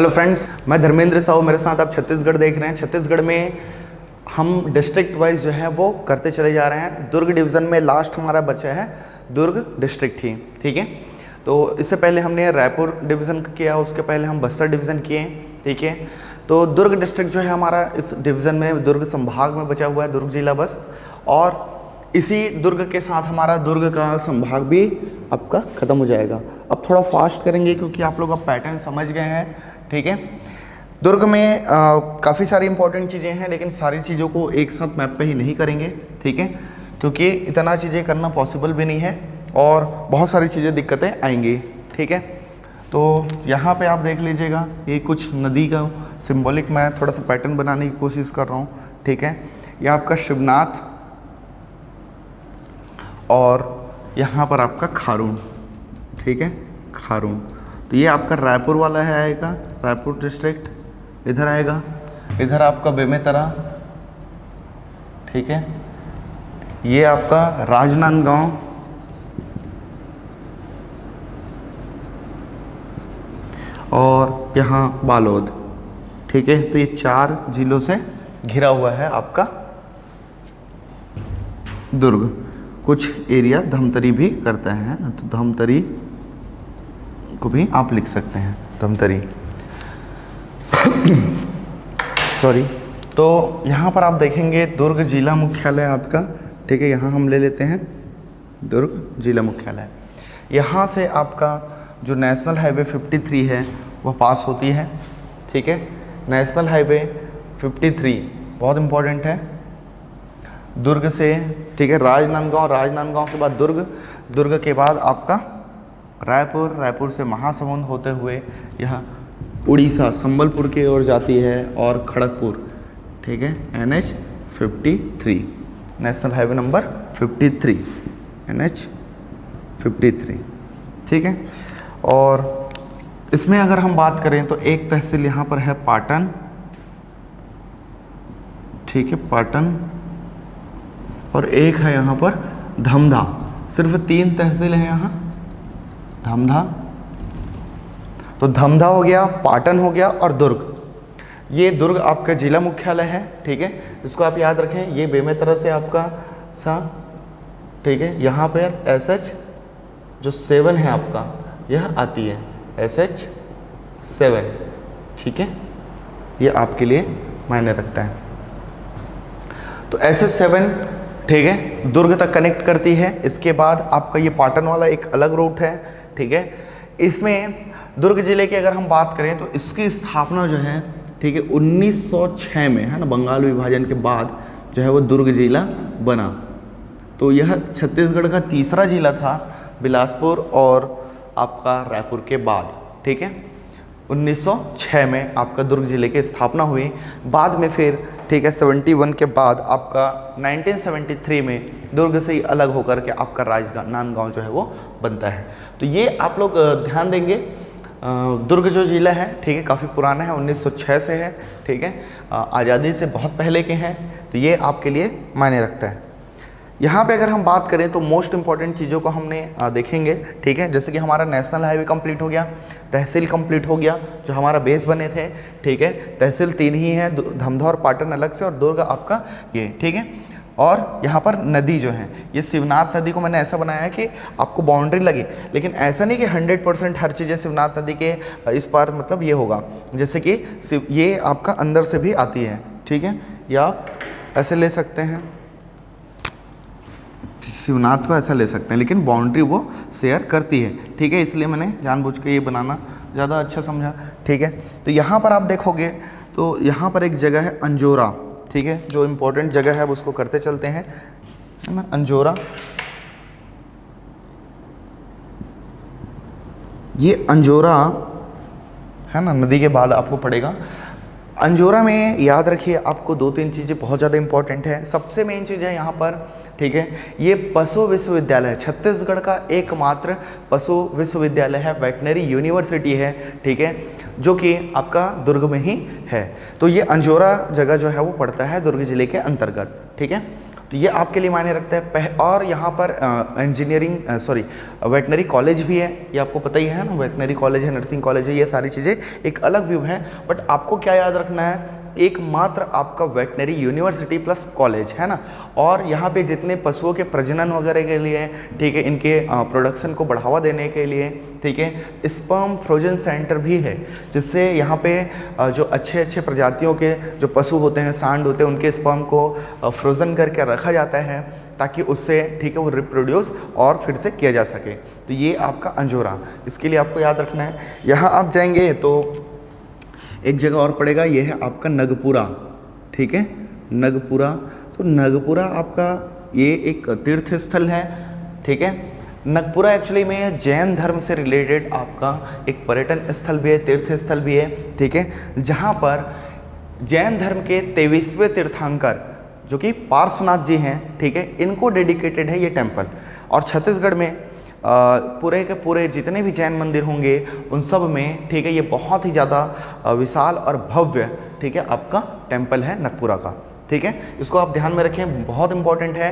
Hello friends, मैं धर्मेंद्र साहू, मेरे साथ आप छत्तीसगढ़ देख रहे हैं। छत्तीसगढ़ में हम डिस्ट्रिक्ट वाइज जो है वो करते चले जा रहे हैं। दुर्ग डिवीज़न में लास्ट हमारा बचा है दुर्ग डिस्ट्रिक्ट ही, ठीक है। तो इससे पहले हमने रायपुर डिवीज़न किया, उसके पहले हम बस्तर डिवीज़न किए, ठीक है। तो दुर्ग डिस्ट्रिक्ट जो है हमारा इस डिवीज़न में दुर्ग संभाग में बचा हुआ है, दुर्ग जिला बस। और इसी दुर्ग के साथ हमारा दुर्ग का संभाग भी आपका ख़त्म हो जाएगा। अब थोड़ा फास्ट करेंगे क्योंकि आप लोग अब पैटर्न समझ गए हैं, ठीक है। दुर्ग में काफ़ी सारी इंपॉर्टेंट चीज़ें हैं, लेकिन सारी चीज़ों को एक साथ मैप पे ही नहीं करेंगे, ठीक है, क्योंकि इतना चीज़ें करना पॉसिबल भी नहीं है और बहुत सारी चीज़ें दिक्कतें आएंगी, ठीक है। तो यहाँ पे आप देख लीजिएगा, ये कुछ नदी का सिंबॉलिक मैं थोड़ा सा पैटर्न बनाने की कोशिश कर रहा हूँ, ठीक है। ये आपका शिवनाथ और यहाँ पर आपका खारून, ठीक है, खारून। तो ये आपका रायपुर वाला है, आएगा रायपुर डिस्ट्रिक्ट, इधर आएगा, इधर आपका बेमेतरा, ठीक है। ये आपका राजनांदगांव, और यहाँ बालोद, ठीक है। तो ये 4 जिलों से घिरा हुआ है आपका दुर्ग। कुछ एरिया धमतरी भी करता है ना, तो धमतरी को भी आप लिख सकते हैं, धमतरी सॉरी। तो यहाँ पर आप देखेंगे दुर्ग जिला मुख्यालय आपका, ठीक है। यहाँ हम ले लेते हैं दुर्ग जिला मुख्यालय। यहाँ से आपका जो नेशनल हाईवे 53 है वह पास होती है, ठीक है। नेशनल हाईवे 53 बहुत इम्पोर्टेंट है दुर्ग से, ठीक है। राजनांदगांव, राजनांदगांव के बाद दुर्ग, दुर्ग के बाद आपका रायपुर, रायपुर से महासमुंद होते हुए यह उड़ीसा संबलपुर की ओर जाती है और खड़गपुर, ठीक है। NH 53, national highway number 53, NH 53, ठीक है। और इसमें अगर हम बात करें तो एक तहसील यहाँ पर है पाटन, ठीक है, पाटन, और एक है यहाँ पर धमधा। सिर्फ 3 तहसील हैं यहाँ, धमधा। तो धमधा हो गया, पाटन हो गया और दुर्ग। ये दुर्ग आपका जिला मुख्यालय है, ठीक है। इसको आप याद रखें। ये बेमेतरा से आपका सा, ठीक है। यहाँ पर SH जो 7 है आपका, यह आती है SH 7, ठीक है। ये आपके लिए मायने रखता है। तो SH 7, ठीक है, दुर्ग तक कनेक्ट करती है। इसके बाद आपका ये पाटन वाला एक अलग रूट है, ठीक है। इसमें दुर्ग जिले की अगर हम बात करें तो इसकी स्थापना जो है, ठीक है, 1906 में, है ना, बंगाल विभाजन के बाद जो है वो दुर्ग जिला बना। तो यह छत्तीसगढ़ का तीसरा जिला था, बिलासपुर और आपका रायपुर के बाद, ठीक है। 1906 में आपका दुर्ग जिले की स्थापना हुई। बाद में फिर, ठीक है, 71 के बाद आपका 1973 में दुर्ग से ही अलग होकर के आपका राजनांदगांव जो है वो बनता है। तो ये आप लोग ध्यान देंगे। दुर्ग जो जिला है, ठीक है, काफ़ी पुराना है, 1906 से है, ठीक है, आज़ादी से बहुत पहले के हैं। तो ये आपके लिए मायने रखता है। यहाँ पे अगर हम बात करें तो मोस्ट इंपॉर्टेंट चीज़ों को हमने देखेंगे, ठीक है। जैसे कि हमारा नेशनल हाईवे कंप्लीट हो गया, तहसील कंप्लीट हो गया जो हमारा बेस बने थे, ठीक है। तहसील 3 ही है, धमधा और पाटन अलग से, और दुर्ग आपका ये, ठीक है। और यहाँ पर नदी जो है, ये शिवनाथ नदी को मैंने ऐसा बनाया है कि आपको बाउंड्री लगे, लेकिन ऐसा नहीं कि 100% हर चीज़ें शिवनाथ नदी के इस पार मतलब ये होगा। जैसे कि ये आपका अंदर से भी आती है, ठीक है, या आप ऐसे ले सकते हैं, शिवनाथ को ऐसा ले सकते हैं, लेकिन बाउंड्री वो शेयर करती है, ठीक है। इसलिए मैंने जानबूझ के ये बनाना ज़्यादा अच्छा समझा, ठीक है। तो यहाँ पर आप देखोगे तो यहाँ पर एक जगह है अंजोरा, ठीक है, जो इम्पोर्टेंट जगह है उसको करते चलते हैं, है ना। अंजोरा, ये अंजोरा है ना, नदी के बाद आपको पड़ेगा। अंजोरा में याद रखिए आपको 2-3 चीज़ें बहुत ज़्यादा इंपॉर्टेंट है। सबसे मेन चीज़ है यहाँ पर, ठीक है, ये पशु विश्वविद्यालय है, छत्तीसगढ़ का एकमात्र पशु विश्वविद्यालय है, वेटनरी यूनिवर्सिटी है, ठीक है, जो कि आपका दुर्ग में ही है। तो ये अंजोरा जगह जो है वो पड़ता है दुर्ग जिले के अंतर्गत, ठीक है। तो ये आपके लिए मायने रखता है। और यहाँ पर वेटनरी कॉलेज भी है, ये आपको पता ही है ना, वेटनरी कॉलेज है, नर्सिंग कॉलेज है, ये सारी चीज़ें एक अलग व्यू है। बट आपको क्या याद रखना है, एकमात्र आपका वेटनरी यूनिवर्सिटी प्लस कॉलेज है ना। और यहाँ पे जितने पशुओं के प्रजनन वगैरह के लिए, ठीक है, इनके प्रोडक्शन को बढ़ावा देने के लिए, ठीक है, स्पर्म फ्रोजन सेंटर भी है, जिससे यहाँ पे जो अच्छे अच्छे प्रजातियों के जो पशु होते हैं, सांड होते हैं, उनके स्पर्म को फ्रोजन करके रखा जाता है ताकि उससे, ठीक है, वो रिप्रोड्यूस और फिर से किया जा सके। तो ये आपका अंजोरा, इसके लिए आपको याद रखना है। यहाँ आप जाएंगे तो एक जगह और पड़ेगा, ये है आपका नगपुरा, ठीक है, नगपुरा। तो नगपुरा आपका ये एक तीर्थ स्थल है, ठीक है। नगपुरा एक्चुअली में जैन धर्म से रिलेटेड आपका एक पर्यटन स्थल भी है, तीर्थ स्थल भी है, ठीक है, जहाँ पर जैन धर्म के 23वें तीर्थंकर जो कि पार्श्वनाथ जी हैं, ठीक है, इनको डेडिकेटेड है ये टेम्पल। और छत्तीसगढ़ में पूरे के पूरे जितने भी जैन मंदिर होंगे उन सब में, ठीक है, ये बहुत ही ज़्यादा विशाल और भव्य, ठीक है, आपका टेम्पल है नगपुरा का, ठीक है। इसको आप ध्यान में रखें, बहुत इंपॉर्टेंट है।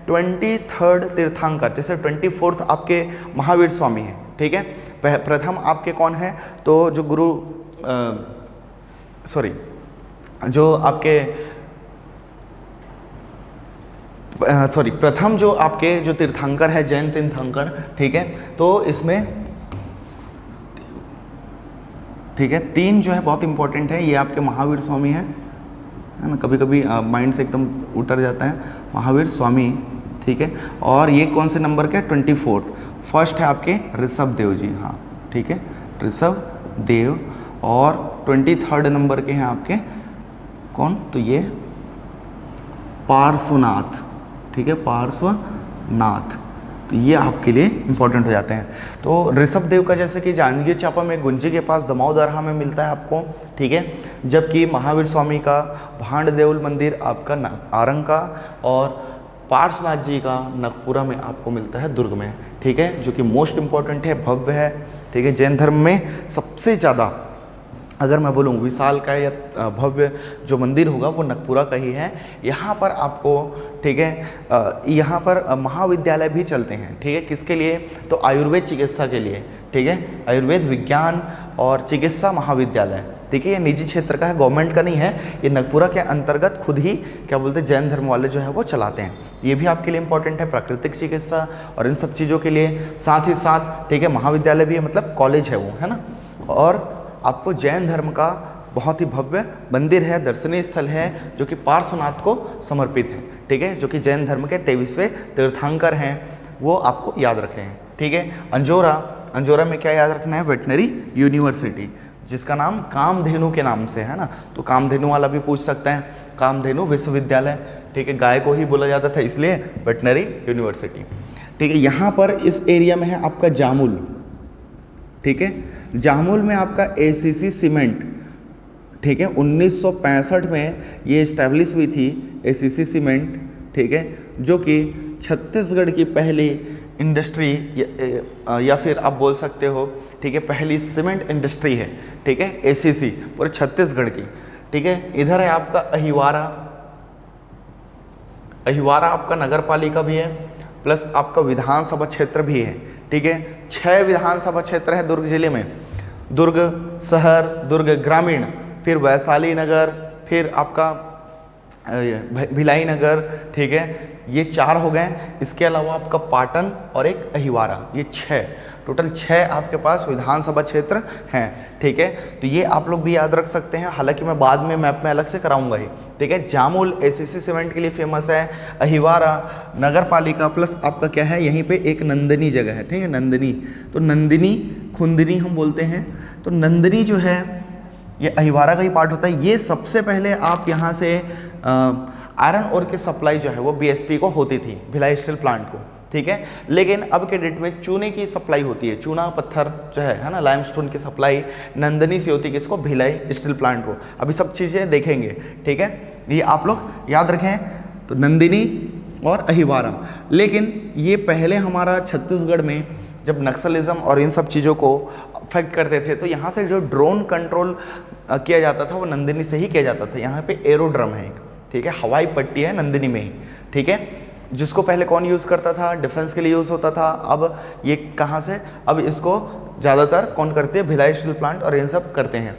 23rd तीर्थंकर, जैसे 24th आपके महावीर स्वामी हैं, ठीक है, प्रथम आपके कौन है, तो जो गुरु जो आपके प्रथम जो आपके जो तीर्थंकर है, जैन तीर्थंकर, ठीक है, तो इसमें, ठीक है, 3 जो है बहुत इंपॉर्टेंट है। ये आपके महावीर स्वामी हैं, है ना, कभी कभी माइंड से एकदम उतर जाता है, महावीर स्वामी, ठीक है। और ये कौन से नंबर के, 24th। फर्स्ट है आपके ऋषभ देव जी, हाँ, ठीक है, ऋषभ देव। और 23rd नंबर के हैं आपके कौन, तो ये पार्श्वनाथ, ठीक है, पार्श्वनाथ। तो ये आपके लिए इंपॉर्टेंट हो जाते हैं। तो ऋषभ देव का जैसे कि जांजगीर चांपा में गुंजी के पास दमाउदरहा में मिलता है आपको, ठीक है, जबकि महावीर स्वामी का भांड देउल मंदिर आपका आरंग का, और पार्श्वनाथ जी का नगपुरा में आपको मिलता है दुर्ग में, ठीक है, जो कि मोस्ट इंपॉर्टेंट है, भव्य है, ठीक है। जैन धर्म में सबसे ज़्यादा अगर मैं बोलूँ विशाल का या भव्य जो मंदिर होगा वो नगपुरा का ही है। यहाँ पर आपको, ठीक है, यहाँ पर महाविद्यालय भी चलते हैं, ठीक है, किसके लिए, तो आयुर्वेद चिकित्सा के लिए, ठीक है, आयुर्वेद विज्ञान और चिकित्सा महाविद्यालय, ठीक है। ये निजी क्षेत्र का है, गवर्नमेंट का नहीं है, ये नगपुरा के अंतर्गत खुद ही क्या बोलते हैं जैन धर्म वाले जो है वो चलाते हैं। ये भी आपके लिए इंपॉर्टेंट है, प्राकृतिक चिकित्सा और इन सब चीज़ों के लिए। साथ ही साथ, ठीक है, महाविद्यालय भी है, मतलब कॉलेज है वो, है ना। और आपको जैन धर्म का बहुत ही भव्य मंदिर है, दर्शनीय स्थल है, जो कि पार्श्वनाथ को समर्पित है, ठीक है, जो कि जैन धर्म के 23वें तीर्थंकर हैं, वो आपको याद रखें, ठीक है। अंजोरा में क्या याद रखना है, वेटनरी यूनिवर्सिटी, जिसका नाम कामधेनु के नाम से है ना। तो कामधेनु वाला भी पूछ सकते हैं, कामधेनु विश्वविद्यालय, ठीक है, गाय को ही बोला जाता था इसलिए वेटनरी यूनिवर्सिटी, ठीक है। यहाँ पर इस एरिया में है आपका जामुल, ठीक है, जामुल में आपका एसीसी सीमेंट, ठीक है, 1965 में ये इस्टेब्लिश हुई थी एसीसी सीमेंट, ठीक है, जो कि छत्तीसगढ़ की पहली इंडस्ट्री या फिर आप बोल सकते हो, ठीक है, पहली सीमेंट इंडस्ट्री है, ठीक है, एसीसी पूरे छत्तीसगढ़ की, ठीक है। इधर है आपका अहिवारा आपका नगर पालिका भी है, प्लस आपका विधानसभा क्षेत्र भी है, ठीक है। 6 विधानसभा क्षेत्र है दुर्ग जिले में, दुर्ग शहर, दुर्ग ग्रामीण, फिर वैशाली नगर, फिर आपका भिलाई नगर, ठीक है, ये 4 हो गए। इसके अलावा आपका पाटन और एक अहिवारा, ये 6, टोटल 6 आपके पास विधानसभा क्षेत्र हैं, ठीक है। तो ये आप लोग भी याद रख सकते हैं, हालांकि मैं बाद में मैप में अलग से कराऊंगा ही, ठीक है। जामुल एसीसी सीमेंट के लिए फेमस है, अहिवारा नगर पालिका, प्लस आपका क्या है, यहीं पे एक नंदिनी जगह है, ठीक है, नंदिनी। तो नंदिनी खुंदिनी हम बोलते हैं, तो नंदिनी जो है ये अहिवारा का ही पार्ट होता है। ये सबसे पहले आप यहाँ से आयरन ओर की सप्लाई जो है वो बीएसपी को होती थी, भिलाई स्टील प्लांट को, ठीक है। लेकिन अब के डेट में चूने की सप्लाई होती है, चूना पत्थर जो है ना, लाइमस्टोन की सप्लाई नंदिनी से होती है, किसको, भिलाई स्टील प्लांट को। अभी सब चीज़ें देखेंगे, ठीक है, ये आप लोग याद रखें। तो नंदिनी और अहिवारा, लेकिन ये पहले हमारा छत्तीसगढ़ में जब नक्सलिज्म और इन सब चीज़ों को अफेक्ट करते थे, तो यहाँ से जो ड्रोन कंट्रोल किया जाता था वो नंदिनी से ही किया जाता था। यहाँ पे एरोड्रम है एक, ठीक है, हवाई पट्टी है नंदिनी में ही, ठीक है, जिसको पहले कौन यूज़ करता था, डिफेंस के लिए यूज़ होता था। अब ये कहाँ से, अब इसको ज़्यादातर कौन करते हैं, भिलाई स्टील प्लांट और इन सब करते हैं।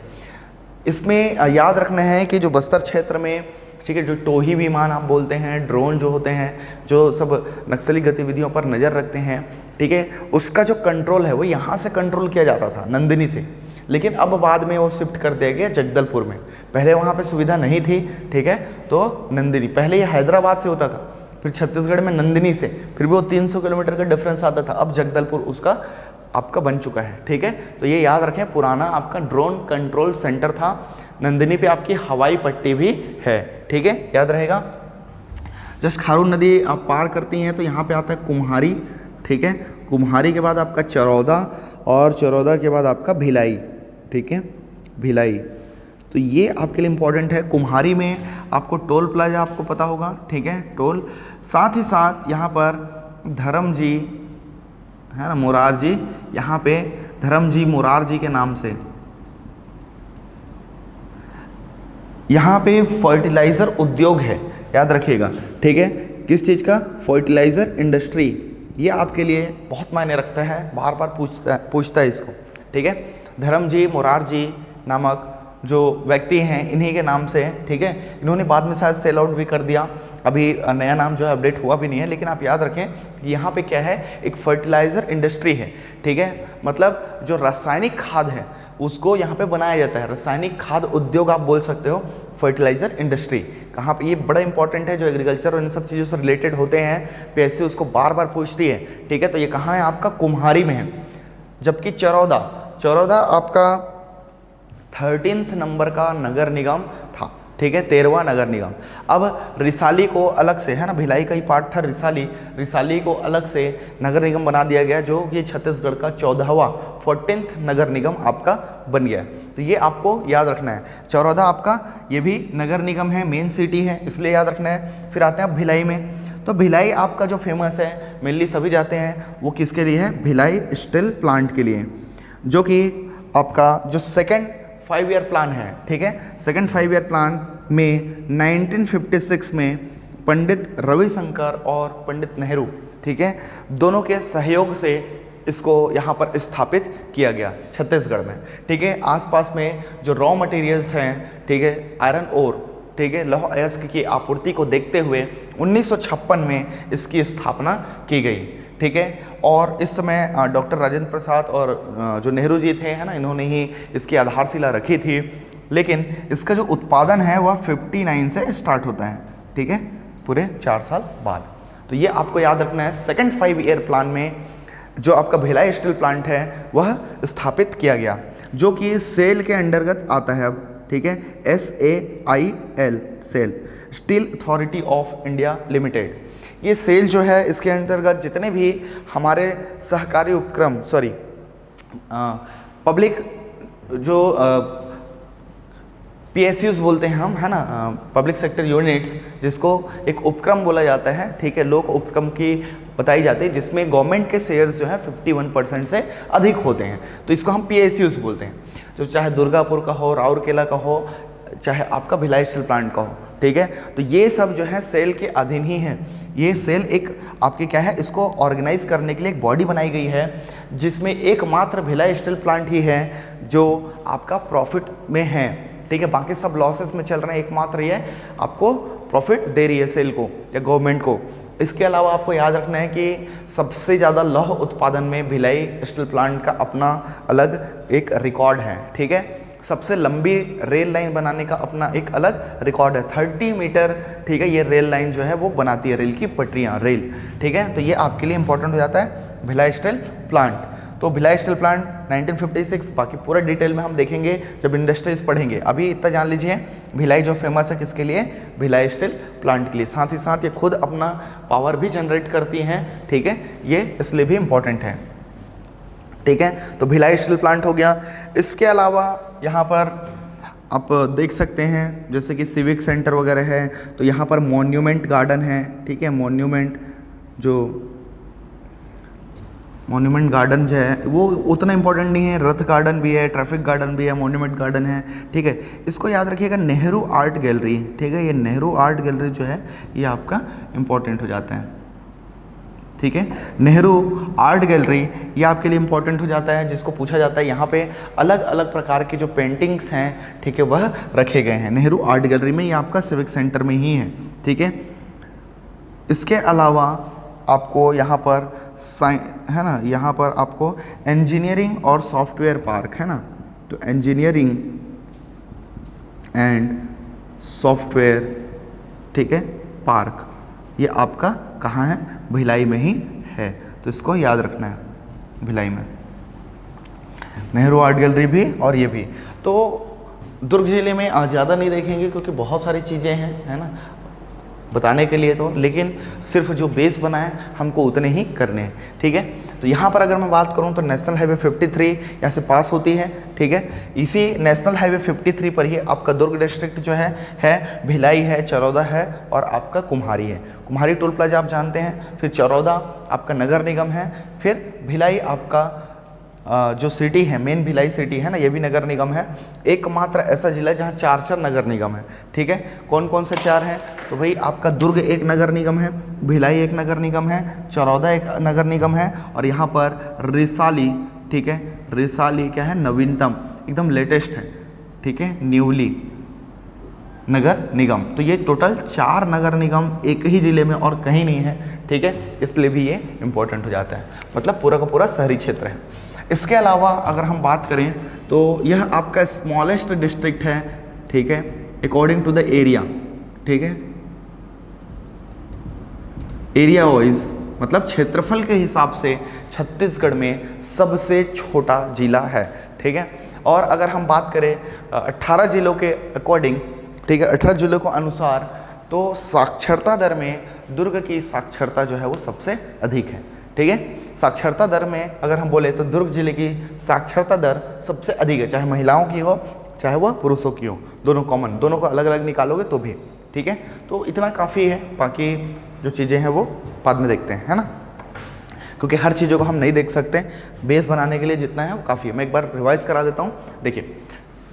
इसमें याद रखना है कि जो बस्तर क्षेत्र में, ठीक है, जो टोही विमान आप बोलते हैं, ड्रोन जो होते हैं, जो सब नक्सली गतिविधियों पर नज़र रखते हैं, ठीक है, उसका जो कंट्रोल है वो यहाँ से कंट्रोल किया जाता था नंदिनी से, लेकिन अब बाद में वो शिफ्ट कर दिया गया जगदलपुर में। पहले वहाँ पे सुविधा नहीं थी, ठीक है, तो नंदिनी, पहले ये हैदराबाद से होता था, फिर छत्तीसगढ़ में नंदिनी से, फिर भी वो 300 किलोमीटर का डिफरेंस आता था, अब जगदलपुर उसका आपका बन चुका है, ठीक है। तो ये याद रखें, पुराना आपका ड्रोन कंट्रोल सेंटर था, नंदिनी पे आपकी हवाई पट्टी भी है, ठीक है, याद रहेगा। जस्ट खारून नदी आप पार करती हैं तो यहाँ पे आता है कुम्हारी, ठीक है, कुम्हारी के बाद आपका चरौदा, और चरौदा के बाद आपका भिलाई, ठीक है, भिलाई। तो ये आपके लिए इम्पॉर्टेंट है। कुम्हारी में आपको टोल प्लाजा आपको पता होगा, ठीक है, टोल, साथ ही साथ यहाँ पर धर्मजी है ना, मुरारजी, यहाँ पे धर्मजी मुरारजी के नाम से यहाँ पे फर्टिलाइज़र उद्योग है, याद रखिएगा, ठीक है, किस चीज़ का, फर्टिलाइज़र इंडस्ट्री। ये आपके लिए बहुत मायने रखता है, बार बार पूछता है इसको, ठीक है। धर्मजी मुरारजी नामक जो व्यक्ति हैं, इन्हीं के नाम से, ठीक है, इन्होंने बाद में शायद सेल आउट भी कर दिया, अभी नया नाम जो है अपडेट हुआ भी नहीं है, लेकिन आप याद रखें कि यहाँ पे क्या है, एक फर्टिलाइज़र इंडस्ट्री है, ठीक है, मतलब जो रासायनिक खाद है उसको यहाँ पे बनाया जाता है, रासायनिक खाद उद्योग आप बोल सकते हो, फर्टिलाइज़र इंडस्ट्री। कहाँ पे, ये बड़ा इंपॉर्टेंट है, जो एग्रीकल्चर और इन सब चीज़ों से रिलेटेड होते हैं, पीएससी उसको बार बार पूछती है, ठीक है। तो ये कहाँ है, आपका कुम्हारी में है। जबकि चरौदा आपका 13th नंबर का नगर निगम था, ठीक है, 13वां नगर निगम। अब रिसाली को अलग से, है ना, भिलाई का ही पार्ट था रिसाली को अलग से नगर निगम बना दिया गया, जो कि छत्तीसगढ़ का 14th नगर निगम आपका बन गया। तो ये आपको याद रखना है। चरौदा आपका ये भी नगर निगम है, मेन सिटी है, इसलिए याद रखना है। फिर आते हैं अब भिलाई में। तो भिलाई आपका जो फेमस है, मेनली सभी जाते हैं, वो किसके लिए है, भिलाई स्टील प्लांट के लिए, जो कि आपका जो सेकेंड 5 ईयर प्लान है, ठीक है, सेकेंड 5 ईयर प्लान में 1956 में पंडित रविशंकर और पंडित नेहरू, ठीक है, दोनों के सहयोग से इसको यहाँ पर स्थापित किया गया छत्तीसगढ़ में, ठीक है। आसपास में जो रॉ मटेरियल्स हैं, ठीक है, आयरन ओर, ठीक है, लौह अयस्क की आपूर्ति को देखते हुए 1956 में इसकी स्थापना की गई, ठीक है। और इस समय डॉक्टर राजेंद्र प्रसाद और जो नेहरू जी थे, है ना, इन्होंने ही इसकी आधारशिला रखी थी, लेकिन इसका जो उत्पादन है वह 59 से स्टार्ट होता है, ठीक है, पूरे 4 साल बाद। तो ये आपको याद रखना है। सेकंड 5 ईयर प्लान में जो आपका भिलाई स्टील प्लांट है वह स्थापित किया गया, जो कि सेल के अंतर्गत आता है अब, ठीक है, SAIL, SAIL, steel authority of India limited. ये सेल जो है, इसके अंतर्गत जितने भी हमारे सहकारी उपक्रम, पब्लिक जो PSUs बोलते हैं हम, है ना, पब्लिक सेक्टर यूनिट्स, जिसको एक उपक्रम बोला जाता है, ठीक है, लोक उपक्रम की बताई जाती है, जिसमें गवर्नमेंट के शेयर्स जो है 51% से अधिक होते हैं, तो इसको हम PSUs बोलते हैं। तो चाहे दुर्गापुर का हो, राउरकेला का हो, चाहे आपका भिलाई स्टील प्लांट का हो, ठीक है, तो ये सब जो है सेल के अधीन ही है। ये सेल एक आपके क्या है, इसको ऑर्गेनाइज करने के लिए एक बॉडी बनाई गई है, जिसमें एकमात्र भिलाई स्टील प्लांट ही है जो आपका प्रॉफिट में है, ठीक है, बाकी सब लॉसेस में चल रहे हैं, एकमात्र ये आपको प्रॉफिट दे रही है सेल को या गवर्नमेंट को। इसके अलावा आपको याद रखना है कि सबसे ज़्यादा लौह उत्पादन में भिलाई स्टील प्लांट का अपना अलग एक रिकॉर्ड है, ठीक है। सबसे लंबी रेल लाइन बनाने का अपना एक अलग रिकॉर्ड है, 30 मीटर, ठीक है, ये रेल लाइन जो है वो बनाती है, रेल की पटरियाँ, रेल, ठीक है। तो ये आपके लिए इंपॉर्टेंट हो जाता है भिलाई स्टील प्लांट। तो भिलाई स्टील प्लांट 1956, बाकी पूरा डिटेल में हम देखेंगे जब इंडस्ट्रीज पढ़ेंगे। अभी इतना जान लीजिए, भिलाई जो फेमस है किसके लिए, भिलाई स्टील प्लांट के लिए। साथ ही साथ ये खुद अपना पावर भी जनरेट करती हैं, ठीक है, ये इसलिए भी इम्पोर्टेंट है, ठीक है। तो भिलाई स्टील प्लांट हो गया। इसके अलावा यहाँ पर आप देख सकते हैं जैसे कि सिविक सेंटर वगैरह है, तो यहाँ पर मॉन्यूमेंट गार्डन है, ठीक है, मॉन्यूमेंट जो मॉन्यूमेंट गार्डन जो है वो उतना इंपॉर्टेंट नहीं है, रथ गार्डन भी है, ट्रैफिक गार्डन भी है, मॉन्यूमेंट गार्डन है, ठीक है। इसको याद रखिएगा, नेहरू आर्ट गैलरी, ठीक है, ये नेहरू आर्ट गैलरी जो है ये आपका इंपॉर्टेंट हो जाता है, ठीक है। नेहरू आर्ट गैलरी ये आपके लिए इंपॉर्टेंट हो जाता है, जिसको पूछा जाता है यहाँ पे अलग अलग प्रकार की जो पेंटिंग्स हैं, ठीक है, वह रखे गए हैं नेहरू आर्ट गैलरी में, ये आपका सिविक सेंटर में ही है, ठीक है। इसके अलावा आपको यहाँ पर है ना, यहाँ पर आपको इंजीनियरिंग और सॉफ्टवेयर पार्क है ना, तो इंजीनियरिंग एंड सॉफ्टवेयर, ठीक है, पार्क ये आपका कहाँ है, भिलाई में ही है, तो इसको याद रखना है, भिलाई में नेहरू आर्ट गैलरी भी और ये भी। तो दुर्ग जिले में ज़्यादा नहीं देखेंगे क्योंकि बहुत सारी चीज़ें हैं, है ना, बताने के लिए तो, लेकिन सिर्फ जो बेस बना है हमको उतने ही करने हैं, ठीक है। तो यहाँ पर अगर मैं बात करूँ तो नेशनल हाईवे 53 यहाँ से पास होती है, ठीक है। इसी नेशनल हाईवे 53 पर ही आपका दुर्ग डिस्ट्रिक्ट जो है भिलाई है, चरौदा है और आपका कुम्हारी है। कुम्हारी टोल प्लाजा आप जानते हैं, फिर चरौदा आपका नगर निगम है, फिर भिलाई आपका जो सिटी है, मेन भिलाई सिटी है ना, ये भी नगर निगम है। एकमात्र ऐसा जिला है जहाँ 4 नगर निगम है, ठीक है। कौन कौन से 4 हैं, तो भाई आपका दुर्ग एक नगर निगम है, भिलाई एक नगर निगम है, चरौदा एक नगर निगम है और यहाँ पर रिसाली, ठीक है, रिसाली क्या है, नवीनतम एकदम लेटेस्ट है, ठीक है, न्यूली नगर निगम। तो ये टोटल 4 नगर निगम एक ही ज़िले में और कहीं नहीं है, ठीक है, इसलिए भी ये इम्पोर्टेंट हो जाता है, मतलब पूरा का पूरा शहरी क्षेत्र है। इसके अलावा अगर हम बात करें तो यह आपका स्मॉलेस्ट डिस्ट्रिक्ट है, ठीक है, अकॉर्डिंग टू द एरिया, ठीक है, एरिया वाइज मतलब क्षेत्रफल के हिसाब से छत्तीसगढ़ में सबसे छोटा जिला है, ठीक है। और अगर हम बात करें 18 जिलों के अकॉर्डिंग, ठीक है, 18 जिलों के अनुसार, तो साक्षरता दर में दुर्ग की साक्षरता जो है वो सबसे अधिक है, ठीक है। साक्षरता दर में अगर हम बोले तो दुर्ग जिले की साक्षरता दर सबसे अधिक है, चाहे महिलाओं की हो चाहे वह पुरुषों की हो, दोनों कॉमन, दोनों को अलग अलग निकालोगे तो भी, ठीक है। तो इतना काफ़ी है, बाकी जो चीज़ें हैं वो बाद में देखते हैं, है ना, क्योंकि हर चीज़ों को हम नहीं देख सकते, बेस बनाने के लिए जितना है वो काफ़ी है। मैं एक बार रिवाइज करा देता हूँ। देखिए,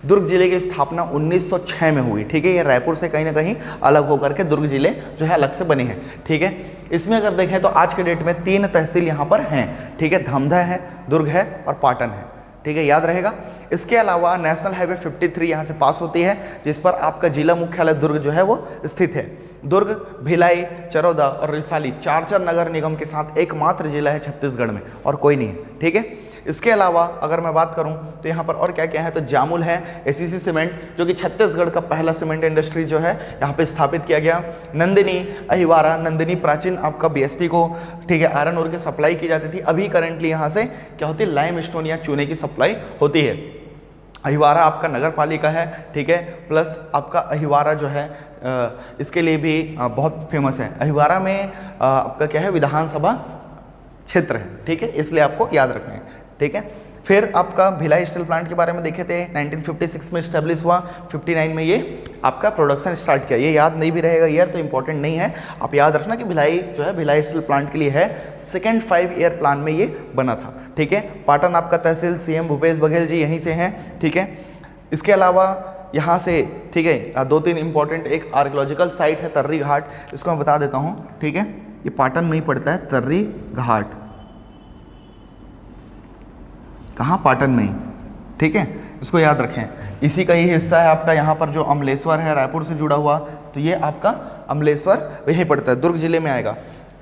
दुर्ग जिले की स्थापना 1906 में हुई, ठीक है। ये रायपुर से कहीं ना कहीं अलग होकर के दुर्ग जिले जो है अलग से बने हैं, ठीक है। इसमें अगर देखें तो आज के डेट में 3 तहसील यहाँ पर हैं, ठीक है, धमधा है, दुर्ग है और पाटन है, ठीक है, याद रहेगा। इसके अलावा नेशनल हाईवे 53 यहाँ से पास होती है, जिस पर आपका जिला मुख्यालय दुर्ग जो है वो स्थित है। दुर्ग, भिलाई, चरौदा और रिसाली 4 नगर निगम के साथ एकमात्र जिला है छत्तीसगढ़ में और कोई नहीं है, ठीक है। इसके अलावा अगर मैं बात करूं तो यहाँ पर और क्या क्या है, तो जामुल है, एसीसी सीमेंट जो कि छत्तीसगढ़ का पहला सीमेंट इंडस्ट्री जो है यहाँ पे स्थापित किया गया। नंदिनी, अहिवारा, नंदिनी प्राचीन आपका बीएसपी को, ठीक है, आयरन ओर की सप्लाई की जाती थी। अभी करेंटली यहाँ से क्या होती है, लाइम स्टोन या चूने की सप्लाई होती है। अहिवारा आपका नगर पालिका है, ठीक है, प्लस आपका अहिवारा जो है इसके लिए भी बहुत फेमस है। अहिवारा में आपका क्या है, विधानसभा क्षेत्र है, ठीक है, इसलिए आपको याद रखना है, ठीक है। फिर आपका भिलाई स्टील प्लांट के बारे में देखे थे, 1956 में इस्टेब्लिश हुआ, 59 में ये आपका प्रोडक्शन स्टार्ट किया। ये याद नहीं भी रहेगा ईयर तो इंपॉर्टेंट नहीं है, आप याद रखना कि भिलाई जो है भिलाई स्टील प्लांट के लिए है, सेकेंड 5 ईयर प्लान में ये बना था, ठीक है। पाटन आपका तहसील सीएम भूपेश बघेल जी यहीं से हैं, ठीक है। इसके अलावा यहाँ से, ठीक है, 2-3 इंपॉर्टेंट, एक आर्कियोलॉजिकल साइट है तर्री घाट, इसको मैं बता देता हूँ, ठीक है, ये पाटन में ही पड़ता है, तर्री घाट, कहाँ, पाटन में ही, ठीक है, इसको याद रखें। इसी का ही हिस्सा है आपका यहाँ पर जो अमलेश्वर है, रायपुर से जुड़ा हुआ, तो ये आपका अमलेश्वर यहीं पड़ता है, दुर्ग जिले में आएगा,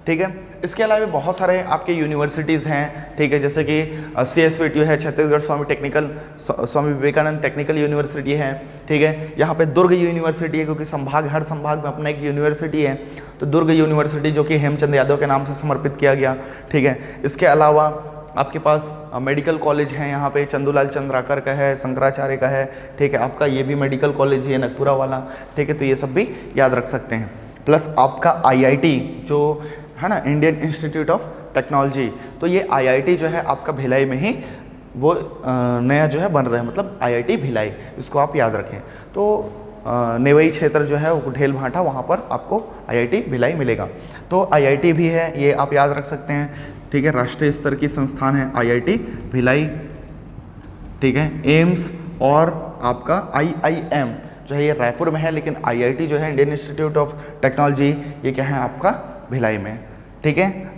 ठीक है। इसके अलावा बहुत सारे आपके यूनिवर्सिटीज़ हैं, ठीक है, जैसे कि CSVTU है, छत्तीसगढ़ स्वामी विवेकानंद टेक्निकल यूनिवर्सिटी है, ठीक है। यहाँ पे दुर्ग यूनिवर्सिटी है, क्योंकि संभाग, हर संभाग में अपना एक यूनिवर्सिटी है, तो दुर्ग यूनिवर्सिटी जो कि हेमचंद यादव के नाम से समर्पित किया गया, ठीक है। इसके अलावा आपके पास मेडिकल कॉलेज हैं, यहाँ पे चंदूलाल चंद्राकर का है, शंकराचार्य का है, ठीक है, आपका ये भी मेडिकल कॉलेज है नगपुरा वाला, ठीक है, तो ये सब भी याद रख सकते हैं। प्लस आपका IIT जो है ना, इंडियन इंस्टीट्यूट ऑफ टेक्नोलॉजी, तो ये IIT जो है आपका भिलाई में ही वो नया जो है बन रहा है, मतलब IIT भिलाई, इसको आप याद रखें। तो नेवई क्षेत्र जो है वो कुठेल भाटा, वहाँ पर आपको IIT भिलाई मिलेगा, तो IIT भी है, ये आप याद रख सकते हैं, ठीक है, राष्ट्रीय स्तर की संस्थान है IIT भिलाई, ठीक है। एम्स और आपका IIM जो है ये रायपुर में है, लेकिन IIT जो है इंडियन इंस्टीट्यूट ऑफ टेक्नोलॉजी, ये क्या है आपका भिलाई में, ठीक है।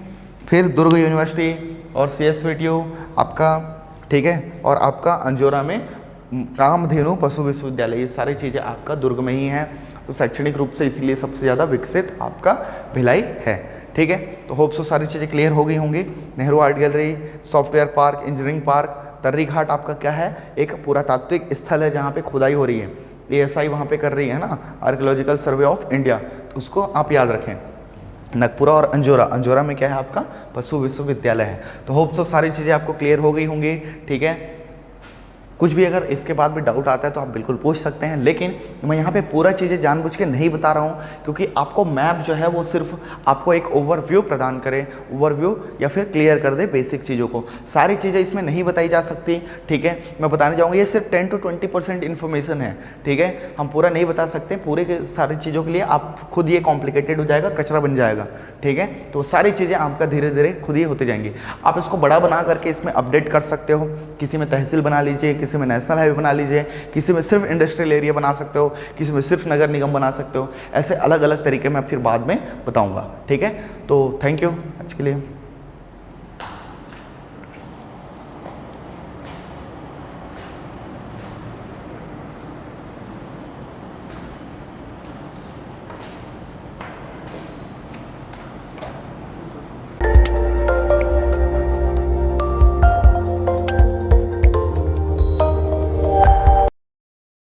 फिर दुर्ग यूनिवर्सिटी और CSVTU आपका, ठीक है, और आपका अंजोरा में कामधेनु पशु विश्वविद्यालय, ये सारी चीज़ें आपका दुर्ग में ही हैं। तो शैक्षणिक रूप से इसीलिए सबसे ज़्यादा विकसित आपका भिलाई है, ठीक है। तो होप सो सारी चीज़ें क्लियर हो गई होंगी। Nehru art gallery, software park, engineering park, तर्री घाट आपका क्या है, एक पुरातात्विक स्थल है जहाँ पे खुदाई हो रही है, ASI वहाँ पे कर रही है ना, आर्कियोलॉजिकल सर्वे ऑफ इंडिया, तो उसको आप याद रखें। नगपुरा और अंजोरा, अंजोरा में क्या है आपका पशु विश्वविद्यालय है। तो होप सो सारी चीज़ें आपको क्लियर हो गई होंगी, ठीक है। कुछ भी अगर इसके बाद भी डाउट आता है तो आप बिल्कुल पूछ सकते हैं, लेकिन मैं यहाँ पे पूरा चीज़ें जानबूझ के नहीं बता रहा हूँ, क्योंकि आपको मैप जो है वो सिर्फ आपको एक ओवरव्यू प्रदान करे, ओवरव्यू या फिर क्लियर कर दे बेसिक चीज़ों को। सारी चीज़ें इसमें नहीं बताई जा सकती, ठीक है। मैं बताने जाऊँगा ये सिर्फ 10 to 20% इन्फॉर्मेशन है, ठीक है। हम पूरा नहीं बता सकते, पूरे के सारी चीज़ों के लिए आप खुद ये कॉम्प्लिकेटेड हो जाएगा, कचरा बन जाएगा, ठीक है। तो सारी चीज़ें आपका धीरे धीरे खुद ही होते जाएंगी। आप इसको बड़ा बना करके इसमें अपडेट कर सकते हो, किसी में तहसील बना लीजिए, किसी में नेशनल हाईवे बना लीजिए, किसी में सिर्फ इंडस्ट्रियल एरिया बना सकते हो, किसी में सिर्फ नगर निगम बना सकते हो। ऐसे अलग अलग तरीके मैं फिर बाद में बताऊंगा, ठीक है। तो थैंक यू आज के लिए।